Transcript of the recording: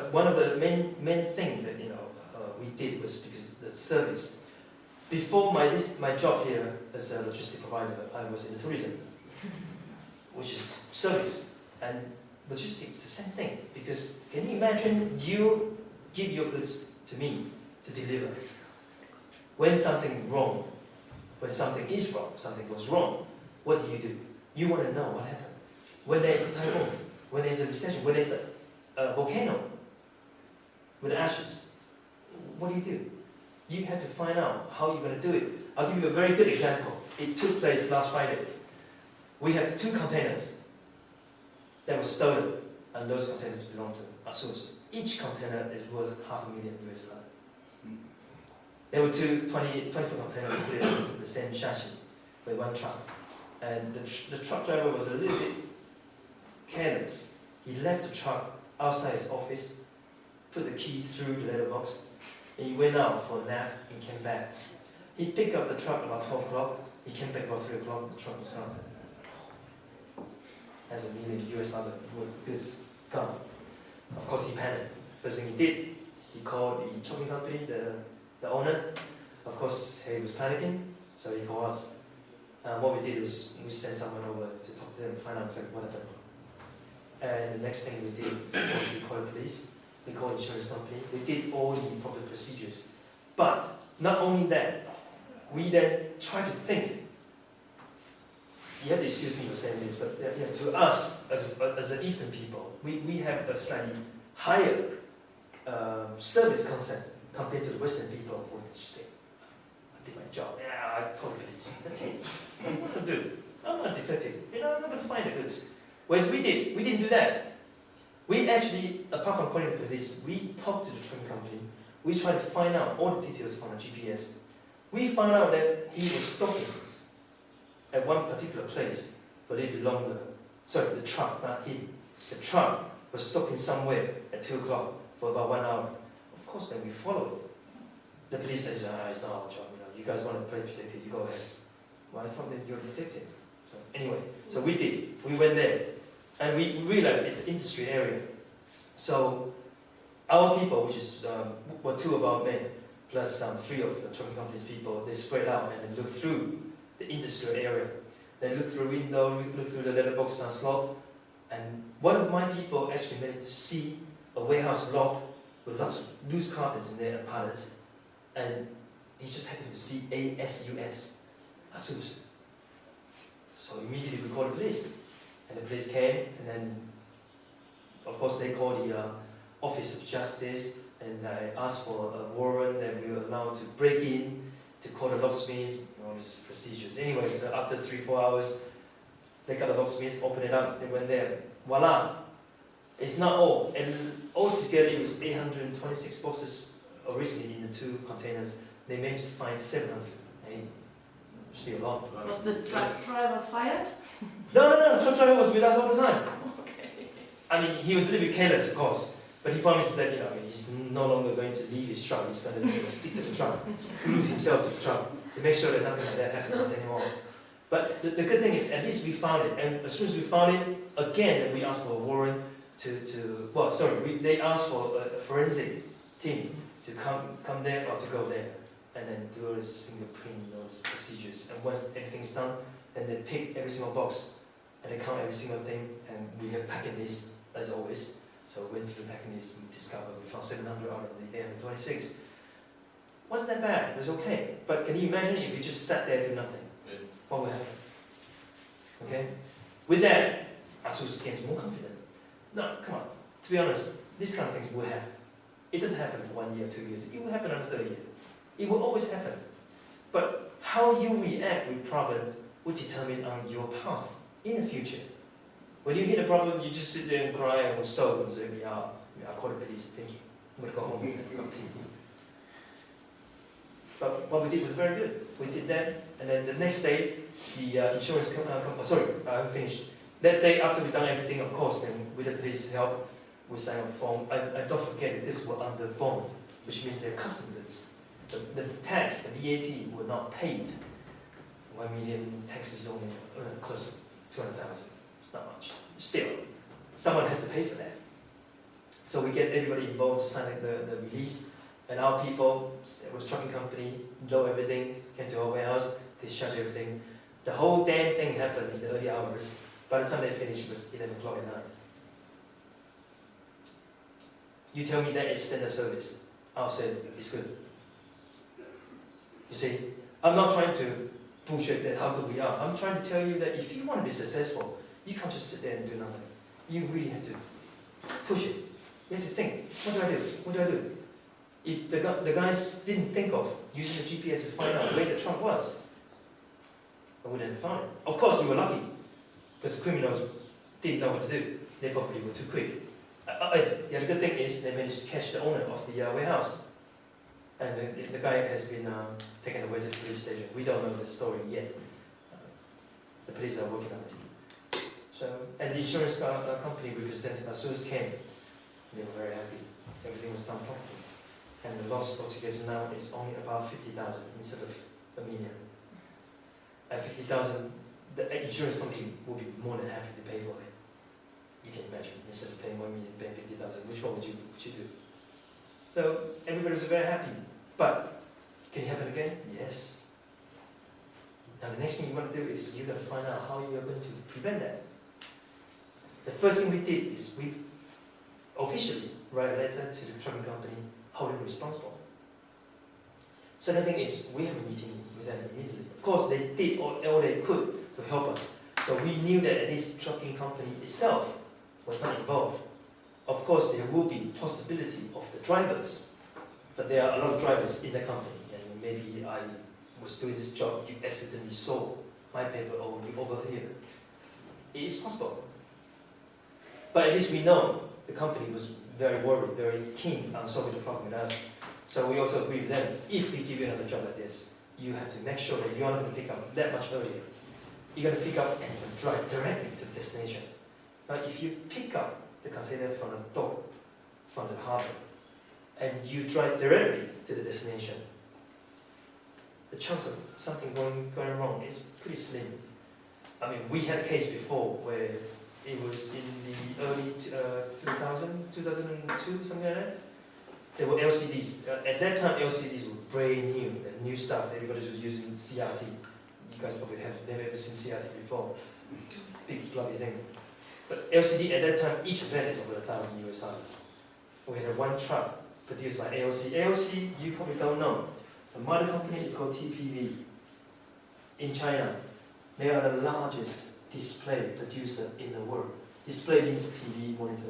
But one of the main thing that we did was because the service. Before my job here as a logistic provider, I was in the tourism, which is service, and logistics the same thing. Because can you imagine you give your goods to me to deliver? When something wrong, when something is wrong, something goes wrong, what do? You want to know what happened. When there is a typhoon, when there is a recession, when there is a volcano with ashes, what do? You have to find out how you're going to do it. I'll give you a very good example. It took place last Friday. We had 2 containers that were stolen, and those containers belong to ASUS. Each container is worth $500,000 US. There were 24 containers included the same chassis with 1 truck. And the truck driver was a little bit careless. He left the truck outside his office, put the key through the letterbox, and he went out for a nap and came back. He picked up the truck about 12 o'clock, he came back about 3 o'clock, the truck was gone. Has $1 million US worth of goods gone. Of course he panicked. First thing he did, he called the trucking company, the owner. Of course he was panicking, so he called us. What we did was we sent someone over to talk to them and find out exactly what happened. And the next thing we did was we called the police, we called the insurance company, we did all the proper procedures. But not only that, we then tried to think. You have to excuse me for saying this, but to us, as an Eastern people, we have a slightly higher service concept compared to the Western people who just think, I did my job, I told the police, that's it. What to do? I'm not a detective, I'm not going to find the goods. Whereas we didn't do that. We actually, apart from calling the police, we talked to the trucking company, we tried to find out all the details from the GPS. We found out that he was stopping at one particular place for a little bit longer. Sorry, the truck, not him. The truck was stopping somewhere at 2 o'clock for about 1 hour. Of course, then we followed. The police says, it's not our job, you guys want to play detective, you go ahead. Well, I thought that you're a detective. So anyway, so we did. We went there. And we realized it's an industry area. So our people, which is were 2 of our men, plus 3 of the trucking company's people, they spread out and they looked through the industrial area. They looked through the window, looked through the letterbox slot, and one of my people actually managed to see a warehouse locked with lots of loose cartons in there and pallets, and he just happened to see ASUS. So immediately we called the police, and the police came, and then of course they called the Office of Justice, and I asked for a warrant that we were allowed to break in, to call the locksmiths, all these procedures. Anyway, after 3-4 hours, they got the locksmiths, opened it up, they went there. Voila! It's not all. And altogether it was 826 boxes originally in the 2 containers. They managed to find 700. Hey, still a lot. Was the truck driver fired? No, the truck driver was with us all the time. Okay. I mean, he was a little bit careless, of course. But he promised that he's no longer going to leave his truck. He's going to stick to the truck, glue himself to the truck to make sure that nothing like that happens anymore. But the good thing is, at least we found it. And as soon as we found it, again, we asked for a warrant they asked for a forensic team to come there or to go there, and then do all this fingerprint, those procedures. And once everything's done, then they pick every single box and they count every single thing. And we have packing lists as always. So we went through the packing list, we discovered we found 700 out of the 826. Wasn't that bad, it was okay. But can you imagine if you just sat there and do nothing? Yeah. What would happen? Okay? With that, ASUS gets more confident. No, come on, to be honest, this kind of things will happen. It doesn't happen for 1 year, 2 years, it will happen on the 3rd year. It will always happen. But how you react with problem will determine on your path in the future. When you hit a problem, you just sit there and cry and sob and say, I call the police, thank you. I'm going to go home and go to TV. But what we did was very good. We did that, and then the next day, the insurance company, I haven't finished. That day, after we've done everything, of course, then with the police's help, we signed a form. I don't forget that this was under bond, which means they're customs. The tax, the VAT, were not paid. 1 million tax is only close to 200,000. Not much. Still, someone has to pay for that. So we get everybody involved to sign the release, and our people, it was a trucking company, know everything, came to our warehouse, discharge everything. The whole damn thing happened in the early hours. By the time they finished, it was 11 o'clock at night. You tell me that is standard service, I'll say it's good. You see, I'm not trying to bullshit that how good we are. I'm trying to tell you that if you want to be successful, you can't just sit there and do nothing. You really have to push it. You have to think, what do I do? What do I do? If the guys didn't think of using the GPS to find out where the truck was, I wouldn't have found it. Of course, we were lucky, because the criminals didn't know what to do. They probably were too quick. The other good thing is they managed to catch the owner of the warehouse. And the guy has been taken away to the police station. We don't know the story yet. The police are working on it. So, and the insurance company represented as soon as came, they were very happy. Everything was done properly. And the loss altogether now is only about 50,000 instead of $1 million. At 50,000, the insurance company will be more than happy to pay for it. You can imagine, instead of paying $1 million, paying 50,000, which one would you do? So everybody was very happy. But can it happen again? Yes. Now the next thing you want to do is you're going to find out how you're going to prevent that. The first thing we did is we officially write a letter to the trucking company, hold them responsible. Second thing is we have a meeting with them immediately. Of course, they did all they could to help us. So we knew that at least the trucking company itself was not involved. Of course, there will be possibility of the drivers, but there are a lot of drivers in the company, and maybe I was doing this job, you accidentally saw my paper over here. It is possible. But at least we know the company was very worried, very keen on solving the problem with us. So we also agree with them, if we give you another job like this, you have to make sure that you're not going to pick up that much earlier. You're going to pick up and drive directly to the destination. But if you pick up the container from the dock, from the harbor, and you drive directly to the destination, the chance of something going wrong is pretty slim. I mean, we had a case before where it was in the early 2002, something like that. There were LCDs. At that time, LCDs were brand new stuff. Everybody was using CRT. You guys probably have never ever seen CRT before. Big bloody thing. But LCD at that time, each of them is over $1,000. We had one truck produced by AOC. AOC, you probably don't know. The mother company is called TPV in China. They are the largest display producer in the world. Display means TV, monitor,